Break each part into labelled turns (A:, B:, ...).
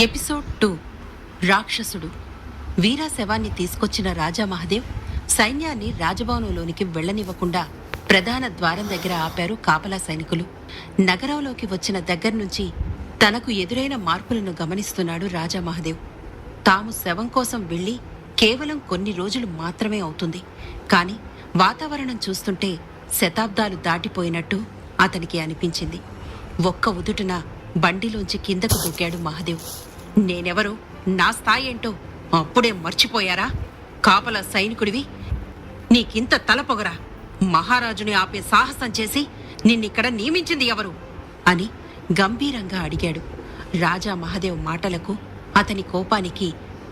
A: Episode 2 రాక్షసుడు. వీరా శవాన్ని తీసుకొచ్చిన రాజా మహదేవ్ సైన్యాన్ని రాజభవనంలోనికి వెళ్లనివ్వకుండా ప్రధాన ద్వారం దగ్గర ఆపారు కాపలా సైనికులు. నగరంలోకి వచ్చిన దగ్గర్నుంచి తనకు ఎదురైన మార్పులను గమనిస్తున్నాడు రాజా మహదేవ్. తాము శవం కోసం వెళ్లి కేవలం కొన్ని రోజులు మాత్రమే అవుతుంది. కాని వాతావరణం చూస్తుంటే శతాబ్దాలు దాటిపోయినట్టు అతనికి అనిపించింది. ఒక్క ఉదుటున బండిలోంచి కిందకు దూకాడు మహదేవ్. నేనెవరో, నా స్థాయి ఏంటో అప్పుడే మర్చిపోయారా? కాపలా సైనికుడివి, నీకింత తలపొగరా? మహారాజుని ఆపే సాహసం చేసి నిన్నిక్కడ నియమించింది ఎవరు అని గంభీరంగా అడిగాడు. రాజా మహదేవ్ మాటలకు, అతని కోపానికి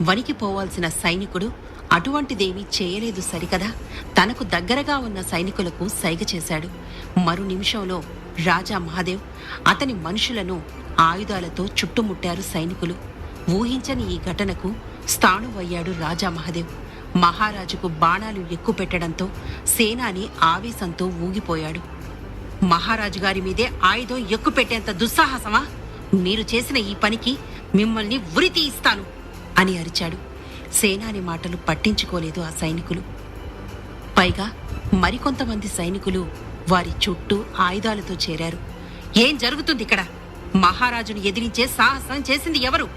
A: వణికిపోవాల్సిన సైనికుడు అటువంటిదేమీ చేయలేదు సరికదా. తనకు దగ్గరగా ఉన్న సైనికులకు సైగ చేశాడు. మరు నిమిషంలో రాజా మహదేవ్ అతని మనుషులను ఆయుధాలతో చుట్టుముట్టారు సైనికులు. ఊహించని ఈ ఘటనకు స్థాణువయ్యాడు రాజా మహదేవ్. మహారాజుకు బాణాలు ఎక్కుపెట్టడంతో సేనాని ఆవేశంతో ఊగిపోయాడు. మహారాజు గారి మీదే ఆయుధం ఎక్కుపెట్టేంత దుస్సాహసమా? మీరు చేసిన ఈ పనికి మిమ్మల్ని ఉరి తీయిస్తాను అని అరిచాడు. సేనాని మాటలు పట్టించుకోలేదు ఆ సైనికులు. పైగా మరికొంతమంది సైనికులు వారి చుట్టూ ఆయుధాలతో చేరారు. ఏం జరుగుతుంది ఇక్కడ? మహారాజును ఎదిరించే సాహసం చేసింది ఎవరు?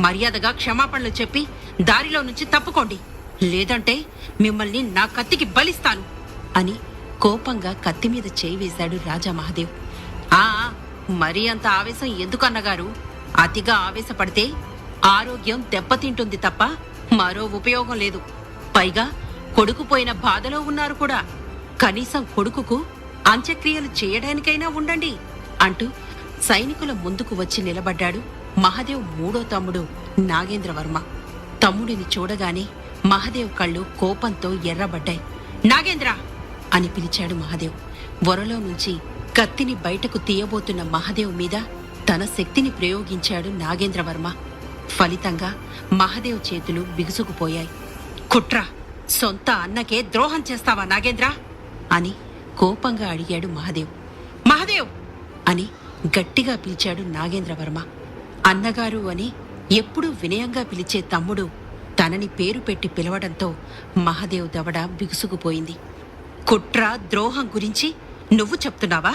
A: మర్యాదగా క్షమాపణలు చెప్పి దారిలో నుంచి తప్పుకోండి, లేదంటే మిమ్మల్ని నా కత్తికి బలిస్తాను అని కోపంగా కత్తి మీద చేయి వేశాడు రాజా మహదేవ్. మరీ అంత ఆవేశం ఎందుకన్నగారు? అతిగా ఆవేశపడితే ఆరోగ్యం దెబ్బతింటుంది తప్ప మరో ఉపయోగం లేదు. పైగా కొడుకుపోయిన బాధలో ఉన్నారు కూడా. కనీసం కొడుకుకు అంత్యక్రియలు చేయడానికైనా ఉండండి అంటూ సైనికుల ముందుకు వచ్చి నిలబడ్డాడు మహదేవ్ మూడో తమ్ముడు నాగేంద్రవర్మ. తమ్ముడిని చూడగానే మహదేవ్ కళ్ళు కోపంతో ఎర్రబడ్డాయి. నాగేంద్ర అని పిలిచాడు మహదేవ్. వరలో నుంచి కత్తిని బయటకు తీయబోతున్న మహదేవ్ మీద తన శక్తిని ప్రయోగించాడు నాగేంద్రవర్మ. ఫలితంగా మహదేవ్ చేతులు బిగుసుకుపోయాయి. కుట్ర! సొంత అన్నకే ద్రోహం చేస్తావా నాగేంద్ర అని కోపంగా అడిగాడు మహదేవ్. మహదేవ్ అని గట్టిగా పిలిచాడు నాగేంద్రవర్మ. అన్నగారు అని ఎప్పుడూ వినయంగా పిలిచే తమ్ముడు తనని పేరు పెట్టి పిలవడంతో మహదేవ్ దవడ బిగుసుకుపోయింది. కుట్ర, ద్రోహం గురించి నువ్వు చెప్తున్నావా?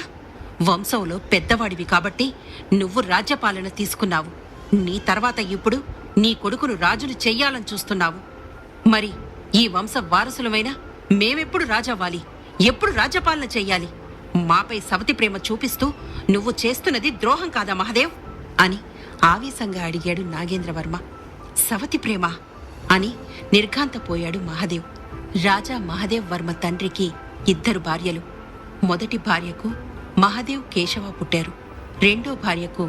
A: వంశంలో పెద్దవాడివి కాబట్టి నువ్వు రాజ్యపాలన తీసుకున్నావు. నీ తర్వాత ఇప్పుడు నీ కొడుకును రాజును చెయ్యాలని చూస్తున్నావు. మరి ఈ వంశ వారసులమైన మేమెప్పుడు రాజవ్వాలి? ఎప్పుడు రాజ్యపాలన చెయ్యాలి? మాపై సవతి ప్రేమ చూపిస్తూ నువ్వు చేస్తున్నది ద్రోహం కాదా మహదేవ్ అని ఆవేశంగా అడిగాడు నాగేంద్రవర్మ. సవతి ప్రేమ అని నిర్ఘాంతపోయాడు మహదేవ్. రాజా మహదేవ్ వర్మ తండ్రికి 2 భార్యలు. మొదటి భార్యకు మహదేవ్ కేశవ పుట్టారు. రెండో భార్యకు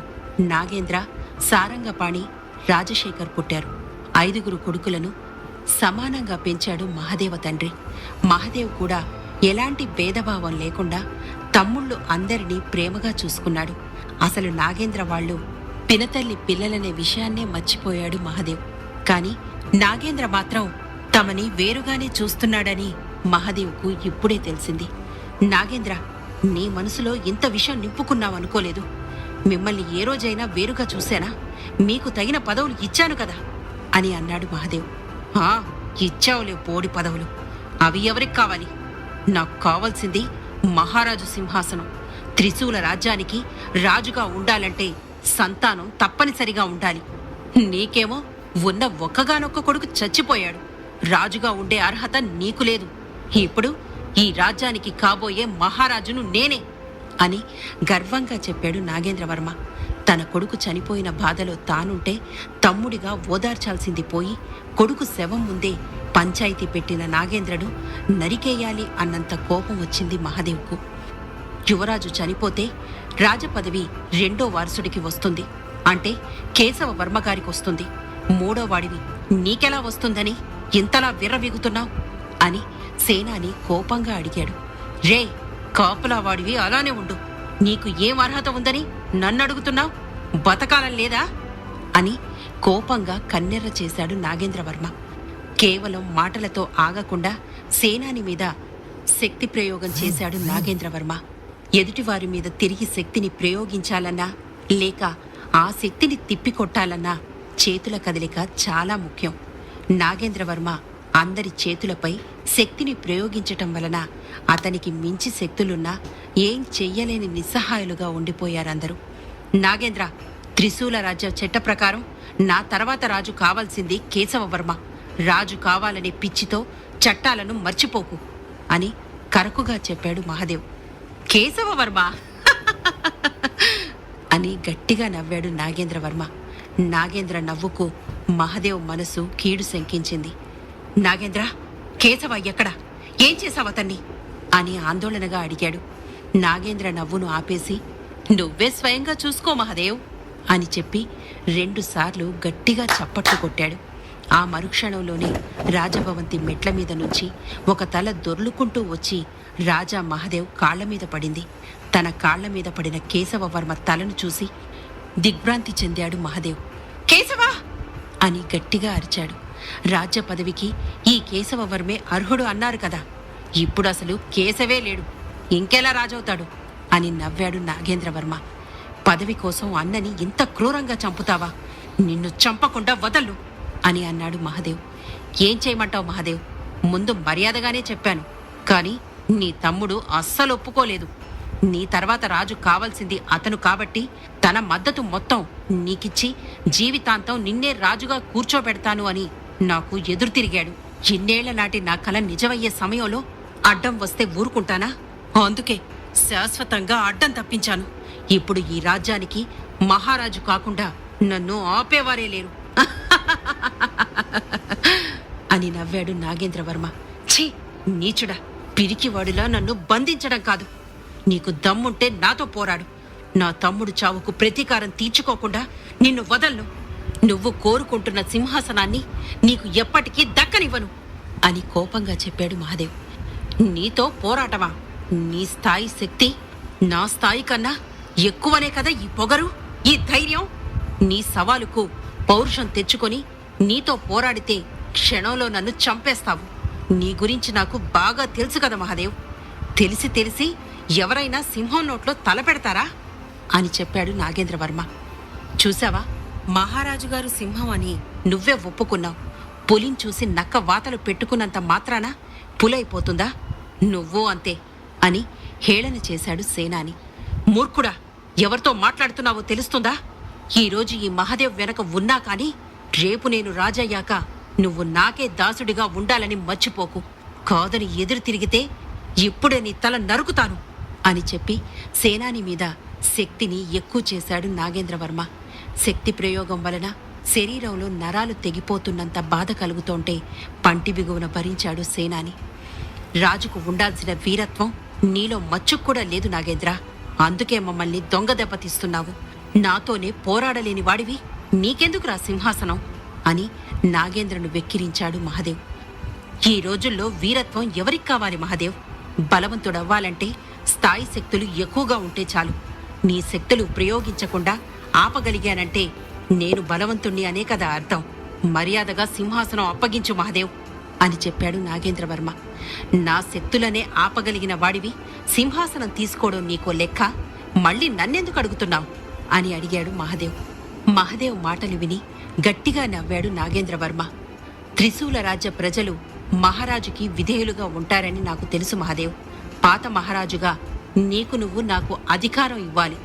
A: నాగేంద్ర, సారంగపాణి, రాజశేఖర్ పుట్టారు. 5 కొడుకులను సమానంగా పెంచాడు మహదేవ తండ్రి. మహదేవ్ కూడా ఎలాంటి భేదభావం లేకుండా తమ్ముళ్ళు అందరినీ ప్రేమగా చూసుకున్నాడు. అసలు నాగేంద్ర వాళ్ళు పినతల్లి పిల్లలనే విషయాన్నే మర్చిపోయాడు మహదేవ్. కాని నాగేంద్ర మాత్రం తమని వేరుగానే చూస్తున్నాడని మహదేవ్కు ఇప్పుడే తెలిసింది. నాగేంద్ర, నీ మనసులో ఇంత విషయం నింపుకున్నావనుకోలేదు. మిమ్మల్ని ఏ రోజైనా వేరుగా చూశానా? మీకు తగిన పదవులు ఇచ్చాను కదా అని అన్నాడు మహదేవ్. ఇచ్చావులే పోడి పదవులు. అవి ఎవరికి కావాలి? నాకు కావాల్సింది మహారాజు సింహాసనం. త్రిశూల రాజ్యానికి రాజుగా ఉండాలంటే సంతానం తప్పనిసరిగా ఉండాలి. నీకేమో ఉన్న ఒక్కగానొక్క కొడుకు చచ్చిపోయాడు. రాజుగా ఉండే అర్హత నీకు లేదు. ఇప్పుడు ఈ రాజ్యానికి కాబోయే మహారాజును నేనే అని గర్వంగా చెప్పాడు నాగేంద్రవర్మ. తన కొడుకు చనిపోయిన బాధలో తానుంటే తమ్ముడిగా ఓదార్చాల్సింది పోయి కొడుకు శవం ముందే పంచాయితీ పెట్టిన నాగేంద్రుడు నరికేయాలి అన్నంత కోపం వచ్చింది మహదేవ్కు. యువరాజు చనిపోతే రాజపదవి 2వ వారసుడికి వస్తుంది. అంటే కేశవ వర్మగారికి వస్తుంది. 3వ వాడివి నీకెలా వస్తుందని ఇంతలా విర్రవీగుతున్నావు అని సేనాని కోపంగా అడిగాడు. రే, కాపులావాడివి అలానే ఉండు. నీకు ఏం అర్హత ఉందని నన్నడుగుతున్నావు? బతకాలం లేదా అని కోపంగా కన్నెర్ర చేశాడు నాగేంద్రవర్మ. కేవలం మాటలతో ఆగకుండా సేనాని మీద శక్తి ప్రయోగం చేశాడు నాగేంద్రవర్మ. ఎదుటివారి మీద తిరిగి శక్తిని ప్రయోగించాలన్నా లేక ఆ శక్తిని తిప్పికొట్టాలన్నా చేతుల కదలిక చాలా ముఖ్యం. నాగేంద్రవర్మ అందరి చేతులపై శక్తిని ప్రయోగించటం వలన అతనికి మించి శక్తులున్నా ఏం చెయ్యలేని నిస్సహాయులుగా ఉండిపోయారందరూ. నాగేంద్ర, త్రిశూల రాజ్య చట్ట ప్రకారం నా తర్వాత రాజు కావాల్సింది కేశవవర్మ. రాజు కావాలనే పిచ్చితో చట్టాలను మర్చిపోకు అని కరకుగా చెప్పాడు మహాదేవ్. కేశవవర్మ అని గట్టిగా నవ్వాడు నాగేంద్రవర్మ. నాగేంద్ర నవ్వుకు మహాదేవ్ మనసు కీడు శంకించింది. నాగేంద్ర, కేశవ ఎక్కడా? ఏం చేశావతన్ని అని ఆందోళనగా అడిగాడు. నాగేంద్ర నవ్వును ఆపేసి, నువ్వే స్వయంగా చూసుకో మహాదేవ్ అని చెప్పి 2 సార్లు గట్టిగా చప్పట్లు కొట్టాడు. ఆ మరుక్షణంలోనే రాజభవంతి మెట్ల మీద నుంచి ఒక తల దొర్లుకుంటూ వచ్చి రాజా మహాదేవ్ కాళ్ల మీద పడింది. తన కాళ్ల మీద పడిన కేశవవర్మ తలను చూసి దిగ్భ్రాంతి చెందాడు మహాదేవ్. కేశవా అని గట్టిగా అరిచాడు. రాజ్య పదవికి ఈ కేశవవర్మే అర్హుడు అన్నారు కదా, ఇప్పుడు అసలు కేశవే లేడు, ఇంకెలా రాజవుతాడు అని నవ్వాడు నాగేంద్రవర్మ. పదవి కోసం అన్నని ఇంత క్రూరంగా చంపుతావా? నిన్ను చంపకుండా వదల్లు అని అన్నాడు మహాదేవ్. ఏం చేయమంటావు మహాదేవ్? ముందు మర్యాదగానే చెప్పాను, కానీ నీ తమ్ముడు అస్సలు ఒప్పుకోలేదు. నీ తర్వాత రాజు కావాల్సింది అతను కాబట్టి తన మద్దతు మొత్తం నీకిచ్చి జీవితాంతం నిన్నే రాజుగా కూర్చోబెడతాను అని నాకు ఎదురు తిరిగాడు. ఇన్నేళ్ల నాటి నా కల నిజమయ్యే సమయంలో అడ్డం వస్తే ఊరుకుంటానా? అందుకే శాశ్వతంగా అడ్డం తప్పించాను. ఇప్పుడు ఈ రాజ్యానికి మహారాజు కాకుండా నన్ను ఆపేవారే లేరు అని నవ్వాడు నాగేంద్రవర్మ. ఛీ, నీచుడా, పిరికివాడిలా నన్ను బంధించడం కాదు. నీకు దమ్ముంటే నాతో పోరాడు. నా తమ్ముడు చావుకు ప్రతీకారం తీర్చుకోకుండా నిన్ను వదలను. నువ్వు కోరుకుంటున్న సింహాసనాన్ని నీకు ఎప్పటికీ దక్కనివ్వను అని కోపంగా చెప్పాడు మహాదేవ్. నీతో పోరాటమా? నీ స్థాయి శక్తి నా స్థాయి కన్నా ఎక్కువనే కదా ఈ పొగరు, ఈ ధైర్యం. నీ సవాలుకు పౌరుషం తెచ్చుకొని నీతో పోరాడితే క్షణంలో నన్ను చంపేస్తావు. నీ గురించి నాకు బాగా తెలుసు కదా మహాదేవ్. తెలిసి తెలిసి ఎవరైనా సింహం నోట్లో తల పెడతారా అని చెప్పాడు నాగేంద్రవర్మ. చూసావా, మహారాజుగారు సింహం అని నువ్వే ఒప్పుకున్నావు. పులిని చూసి నక్క వాతలు పెట్టుకున్నంత మాత్రాన పులైపోతుందా? నువ్వు అంతే అని హేళన చేశాడు సేనాని. మూర్ఖుడా, ఎవరితో మాట్లాడుతున్నావో తెలుస్తుందా? ఈరోజు ఈ మహాదేవ్ వెనక ఉన్నా కానీ రేపు నేను రాజయ్యాక నువ్వు నాకే దాసుడిగా ఉండాలని మర్చిపోకు. కాదని ఎదురు తిరిగితే ఇప్పుడే నీ తల నరుకుతాను అని చెప్పి సేనాని మీద శక్తిని ఎక్కువ చేశాడు నాగేంద్రవర్మ. శక్తి ప్రయోగం వలన శరీరంలో నరాలు తెగిపోతున్నంత బాధ కలుగుతోంటే పంటి బిగువున భరించాడు సేనాని. రాజుకు ఉండాల్సిన వీరత్వం నీలో మచ్చుకు కూడా లేదు నాగేంద్ర. అందుకే మమ్మల్ని దొంగ దెబ్బతీస్తున్నావు. నాతోనే పోరాడలేని వాడివి నీకెందుకురా సింహాసనం అని నాగేంద్రను వెక్కిరించాడు మహాదేవ్. ఈ రోజుల్లో వీరత్వం ఎవరికి కావాలి మహాదేవ్? బలవంతుడవ్వాలంటే స్థాయి శక్తులు ఎక్కువగా ఉంటే చాలు. నీ శక్తులు ప్రయోగించకుండా ఆపగలిగానంటే నేను బలవంతుణ్ణి అనే కదా అర్థం. మర్యాదగా సింహాసనం అప్పగించు మహాదేవ్ అని చెప్పాడు నాగేంద్రవర్మ. నా శక్తులనే ఆపగలిగిన వాడివి సింహాసనం తీసుకోవడం నీకో లెక్క? మళ్ళీ నన్నెందుకు అడుగుతున్నావు అని అడిగాడు మహాదేవ్. మహాదేవ్ మాటలు విని గట్టిగా నవ్వాడు నాగేంద్రవర్మ. త్రిశూల రాజ్య ప్రజలు మహారాజుకి విధేయులుగా ఉంటారని నాకు తెలుసు మహాదేవ్. పాత మహారాజుగా నీకు నువ్వు నాకు అధికారం ఇవ్వాలి.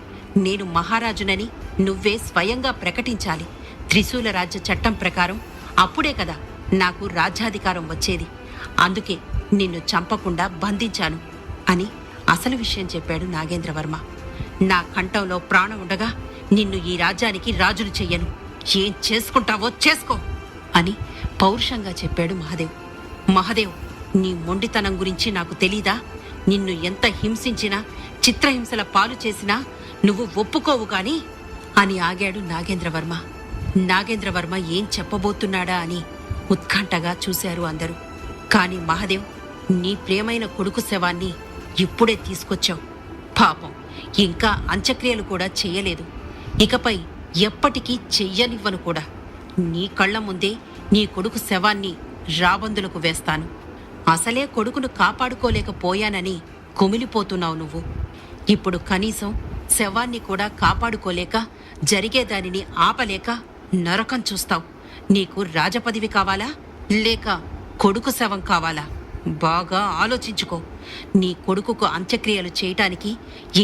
A: నేను మహారాజునని నువ్వే స్వయంగా ప్రకటించాలి. త్రిశూల రాజ్య చట్టం ప్రకారం అప్పుడే కదా నాకు రాజ్యాధికారం వచ్చేది. అందుకే నిన్ను చంపకుండా బంధించాను అని అసలు విషయం చెప్పాడు నాగేంద్రవర్మ. నా కంఠంలో ప్రాణం ఉండగా నిన్ను ఈ రాజ్యానికి రాజును చెయ్యను. ఏం చేసుకుంటావో చేసుకో అని పౌరుషంగా చెప్పాడు మహాదేవ్. మహాదేవ్, నీ మొండితనం గురించి నాకు తెలీదా? నిన్ను ఎంత హింసించినా, చిత్రహింసల పాలు చేసినా నువ్వు ఒప్పుకోవు గాని అని ఆగాడు నాగేంద్రవర్మ. నాగేంద్రవర్మ ఏం చెప్పబోతున్నాడా అని ఉత్కంఠగా చూశారు అందరూ. కాని మహాదేవ్, నీ ప్రియమైన కొడుకు శవాన్ని ఇప్పుడే తీసుకొచ్చావు. పాపం, ఇంకా అంత్యక్రియలు కూడా చెయ్యలేదు. ఇకపై ఎప్పటికీ చెయ్యనివ్వను కూడా. నీ కళ్ల ముందే నీ కొడుకు శవాన్ని రాబందులకు వేస్తాను. అసలే కొడుకును కాపాడుకోలేకపోయానని కుమిలిపోతున్నావు నువ్వు. ఇప్పుడు కనీసం శవాన్ని కూడా కాపాడుకోలేక, జరిగేదానిని ఆపలేక నరకం చూస్తావు. నీకు రాజపదవి కావాలా, లేక కొడుకు శవం కావాలా? బాగా ఆలోచించుకో. నీ కొడుకుకు అంత్యక్రియలు చేయటానికి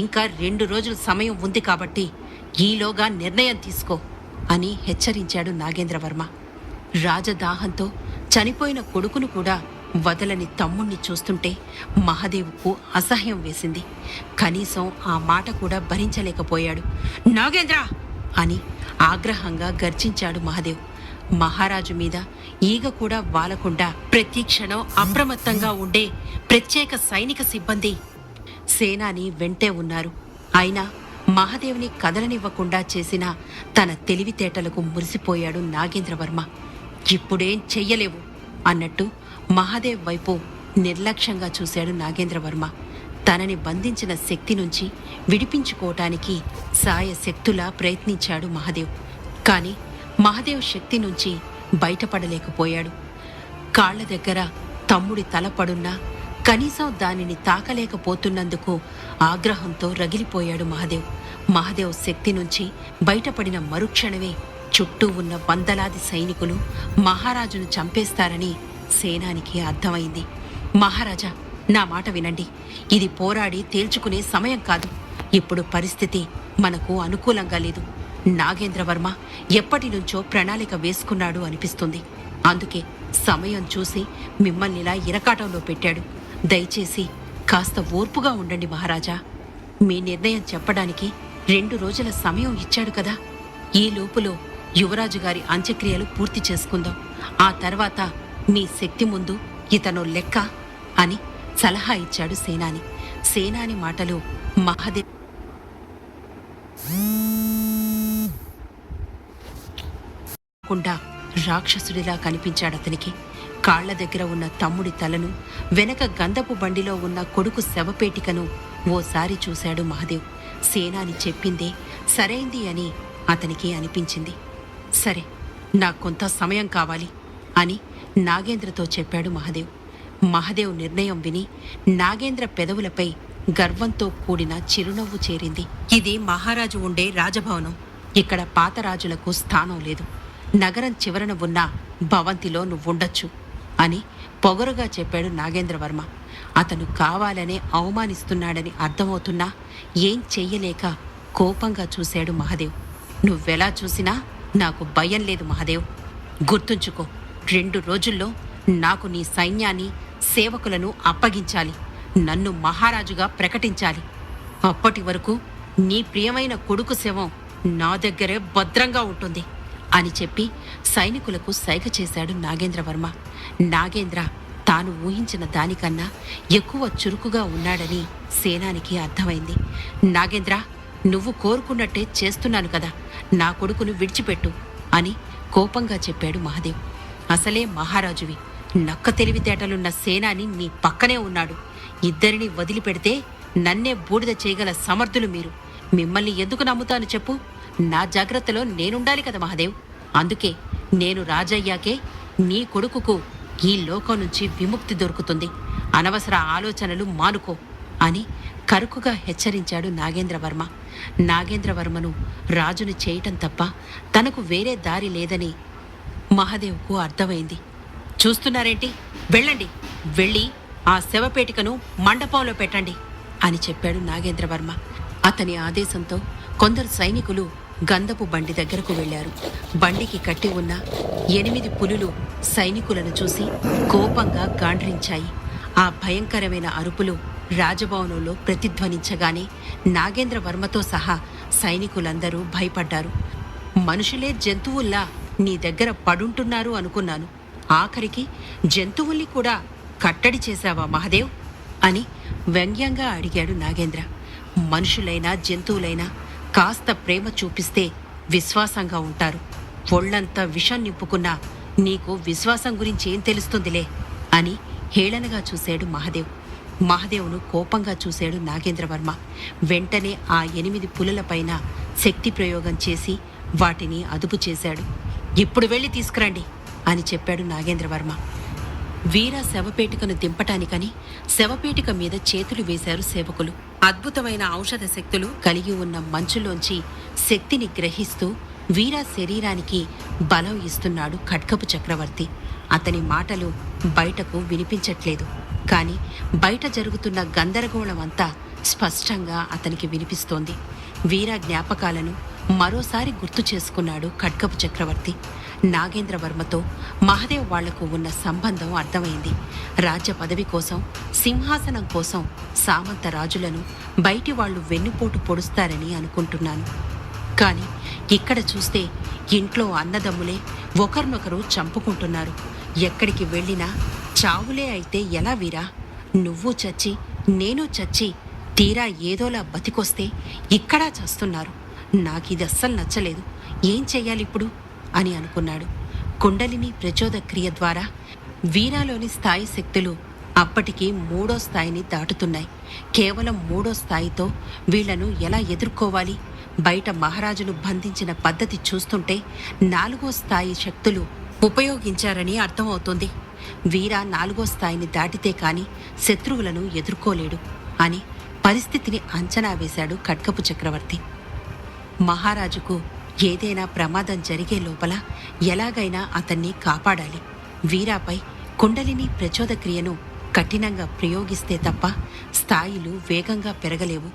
A: ఇంకా 2 రోజులు సమయం ఉంది కాబట్టి ఈలోగా నిర్ణయం తీసుకో అని హెచ్చరించాడు నాగేంద్రవర్మ. రాజదాహంతో చనిపోయిన కొడుకును కూడా వదలని తమ్ముణ్ణి చూస్తుంటే మహాదేవుకు అసహ్యం వేసింది. కనీసం ఆ మాట కూడా భరించలేకపోయాడు. నాగేంద్ర అని ఆగ్రహంగా గర్జించాడు మహాదేవ్. మహారాజు మీద ఈగ కూడా వాలకుండా ప్రతి క్షణం అప్రమత్తంగా ఉండే ప్రత్యేక సైనిక సిబ్బంది సేనాని వెంటే ఉన్నారు. అయినా మహాదేవ్ని కదలనివ్వకుండా చేసిన తన తెలివితేటలకు మురిసిపోయాడు నాగేంద్రవర్మ. ఇప్పుడేం చెయ్యలేవు అన్నట్టు మహాదేవ్ వైపు నిర్లక్ష్యంగా చూశాడు నాగేంద్రవర్మ. తనని బంధించిన శక్తి నుంచి విడిపించుకోవటానికి సాయశక్తులా ప్రయత్నించాడు మహాదేవ్. కాని మహాదేవ్ శక్తి నుంచి బయటపడలేకపోయాడు. కాళ్ల దగ్గర తమ్ముడి తల పడున్నా కనీసం దానిని తాకలేకపోతున్నందుకు ఆగ్రహంతో రగిలిపోయాడు మహాదేవ్. మహాదేవ్ శక్తి నుంచి బయటపడిన మరుక్షణమే చుట్టూ ఉన్న వందలాది సైనికులు మహారాజును చంపేస్తారని సేనానికి అర్థమైంది. మహారాజా, నా మాట వినండి. ఇది పోరాడి తేల్చుకునే సమయం కాదు. ఇప్పుడు పరిస్థితి మనకు అనుకూలంగా లేదు. నాగేంద్రవర్మ ఎప్పటినుంచో ప్రణాళిక వేసుకున్నాడు అనిపిస్తుంది. అందుకే సమయం చూసి మిమ్మల్నిలా ఇరకాటంలో పెట్టాడు. దయచేసి కాస్త ఓర్పుగా ఉండండి మహారాజా. మీ నిర్ణయం చెప్పడానికి 2 రోజుల సమయం ఇచ్చాడు కదా. ఈ లోపులో యువరాజు గారి అంత్యక్రియలు పూర్తి చేసుకుందాం. ఆ తర్వాత మీ శక్తి ముందు ఇతను లెక్క అని సలహా ఇచ్చాడు సేనాని. సేనాని మాటలు మహాదేవ్ రాక్షసుడిలా కనిపించాడతనికి. కాళ్ల దగ్గర ఉన్న తమ్ముడి తలను, వెనక గంధపు బండిలో ఉన్న కొడుకు శవపేటికను ఓసారి చూశాడు మహాదేవ్. సేనాని చెప్పిందే సరైంది అని అతనికి అనిపించింది. సరే, నాకు కొంత సమయం కావాలి అని నాగేంద్రతో చెప్పాడు మహాదేవ్. మహాదేవ్ నిర్ణయం విని నాగేంద్ర పెదవులపై గర్వంతో కూడిన చిరునవ్వు చేరింది. ఇది మహారాజు ఉండే రాజభవనం. ఇక్కడ పాత రాజులకు స్థానం లేదు. నగరం చివరన ఉన్న భవంతిలో నువ్వుండొచ్చు అని పొగరుగా చెప్పాడు నాగేంద్రవర్మ. అతను కావాలనే అవమానిస్తున్నాడని అర్థమవుతున్నా ఏం చెయ్యలేక కోపంగా చూశాడు మహాదేవ్. నువ్వెలా చూసినా నాకు భయం లేదు మహాదేవ్. గుర్తుంచుకో, 2 రోజుల్లో నాకు నీ సైన్యాన్ని, సేవకులను అప్పగించాలి. నన్ను మహారాజుగా ప్రకటించాలి. అప్పటి వరకు నీ ప్రియమైన కొడుకు శవం నా దగ్గరే భద్రంగా ఉంటుంది అని చెప్పి సైనికులకు సైగ చేశాడు నాగేంద్రవర్మ. నాగేంద్ర తాను ఊహించిన దానికన్నా ఎక్కువ చురుకుగా ఉన్నాడని సేనానికి అర్థమైంది. నాగేంద్ర, నువ్వు కోరుకున్నట్టే చేస్తున్నాను కదా, నా కొడుకును విడిచిపెట్టు అని కోపంగా చెప్పాడు మహాదేవ్. అసలే మహారాజువి, నక్క తెలివితేటలున్న సేనాని నీ పక్కనే ఉన్నాడు. ఇద్దరిని వదిలిపెడితే నన్నే బూడిద చేయగల సమర్థులు మీరు. మిమ్మల్ని ఎందుకు నమ్ముతాను చెప్పు? నా జాగ్రత్తలో నేనుండాలి కదా మహాదేవ్. అందుకే నేను రాజయ్యాకే నీ కొడుకుకు ఈ లోకం నుంచి విముక్తి దొరుకుతుంది. అనవసర ఆలోచనలు మానుకో అని కరుకుగా హెచ్చరించాడు నాగేంద్రవర్మ. నాగేంద్రవర్మను రాజును చేయటం తప్ప తనకు వేరే దారి లేదని మహాదేవ్కు అర్థమైంది. చూస్తున్నారేంటి? వెళ్ళండి, వెళ్ళి ఆ శవపేటికను మండపంలో పెట్టండి అని చెప్పాడు నాగేంద్రవర్మ. అతని ఆదేశంతో కొందరు సైనికులు గంధపు బండి దగ్గరకు వెళ్లారు. బండికి కట్టి ఉన్న 8 పులులు సైనికులను చూసి కోపంగా గాండ్రించాయి. ఆ భయంకరమైన అరుపులు రాజభవనంలో ప్రతిధ్వనించగానే నాగేంద్రవర్మతో సహా సైనికులందరూ భయపడ్డారు. మనుషులే జంతువుల్లా నీ దగ్గర పడుంటున్నారు అనుకున్నాను. ఆఖరికి జంతువుల్ని కూడా కట్టడి చేశావా మహాదేవ్ అని వ్యంగ్యంగా అడిగాడు నాగేంద్ర. మనుషులైనా జంతువులైనా కాస్త ప్రేమ చూపిస్తే విశ్వాసంగా ఉంటారు. ఒళ్లంతా విషం నింపుకున్నా నీకు విశ్వాసం గురించి ఏం తెలుస్తుందిలే అని హేళనగా చూశాడు మహాదేవ్. మహాదేవ్ను కోపంగా చూశాడు నాగేంద్రవర్మ. వెంటనే ఆ 8 పులులపైన శక్తి ప్రయోగం చేసి వాటిని అదుపు చేశాడు. ఇప్పుడు వెళ్ళి తీసుకురండి అని చెప్పాడు నాగేంద్రవర్మ. వీర శవపేటికను దింపటానికని శవపేటిక మీద చేతులు వేశారు సేవకులు. అద్భుతమైన ఔషధ శక్తులు కలిగి ఉన్న మంచులోంచి శక్తిని గ్రహిస్తూ వీర శరీరానికి బలం ఇస్తున్నాడు ఖడ్గపు చక్రవర్తి. అతని మాటలు బయటకు వినిపించట్లేదు, కానీ బయట జరుగుతున్న గందరగోళం అంతా స్పష్టంగా అతనికి వినిపిస్తోంది. వీర జ్ఞాపకాలను మరోసారి గుర్తు చేసుకున్నాడు ఖడ్గపు చక్రవర్తి. నాగేంద్రవర్మతో మహదేవ్ వాళ్లకు ఉన్న సంబంధం అర్థమైంది. రాజ్య పదవి కోసం, సింహాసనం కోసం సామంత రాజులను బయటి వాళ్లు వెన్నుపోటు పొడుస్తారని అనుకుంటున్నాను. కానీ ఇక్కడ చూస్తే ఇంట్లో అన్నదమ్ములే ఒకరినొకరు చంపుకుంటున్నారు. ఎక్కడికి వెళ్ళినా చావులే అయితే ఎలా వీరా? నువ్వు చచ్చి నేను చచ్చి తీరా ఏదోలా బతికొస్తే ఇక్కడా చస్తున్నారు. నాకిది అస్సలు నచ్చలేదు. ఏం చెయ్యాలిప్పుడు అని అనుకున్నాడు. కుండలిని ప్రచోద క్రియ ద్వారా వీరాలోని స్థాయి శక్తులు అప్పటికి 3వ స్థాయిని దాటుతున్నాయి. కేవలం 3వ స్థాయితో వీళ్లను ఎలా ఎదుర్కోవాలి? బయట మహారాజును బంధించిన పద్ధతి చూస్తుంటే 4వ స్థాయి శక్తులు ఉపయోగించారని అర్థమవుతుంది. వీర 4వ స్థాయిని దాటితే కాని శత్రువులను ఎదుర్కోలేడు అని పరిస్థితిని అంచనా వేశాడు ఖడ్గపు చక్రవర్తి. మహారాజుకు ఏదైనా ప్రమాదం జరిగే లోపల ఎలాగైనా అతన్ని కాపాడాలి. వీరాపై కుండలిని ప్రచోద క్రియను కఠినంగా ప్రయోగిస్తే తప్ప స్థాయిలు వేగంగా పెరగలేవు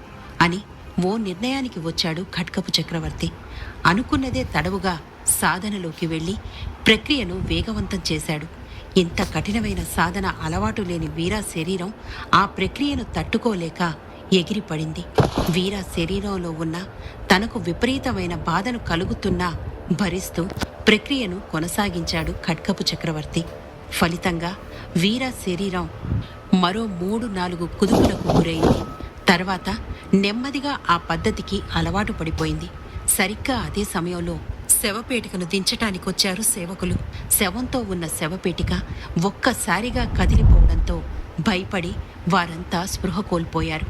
A: అని ఓ నిర్ణయానికి వచ్చాడు ఖడ్గపు చక్రవర్తి. అనుకున్నదే తడవుగా సాధనలోకి వెళ్ళి ప్రక్రియను వేగవంతం చేశాడు. ఇంత కఠినమైన సాధన అలవాటు లేని వీరా శరీరం ఆ ప్రక్రియను తట్టుకోలేక ఎగిరిపడింది. వీరా శరీరంలో ఉన్న తనకు విపరీతమైన బాధను కలుగుతున్నా భరిస్తూ ప్రక్రియను కొనసాగించాడు ఖడ్గపు చక్రవర్తి. ఫలితంగా వీరా శరీరం మరో 3-4 కుదుపులకు గురైంది. తర్వాత నెమ్మదిగా ఆ పద్ధతికి అలవాటు పడిపోయింది. సరిగ్గా అదే సమయంలో శవపేటికను దించటానికొచ్చారు సేవకులు. శవంతో ఉన్న శవపేటిక ఒక్కసారిగా కదిలిపోవడంతో భయపడి వారంతా స్పృహ కోల్పోయారు.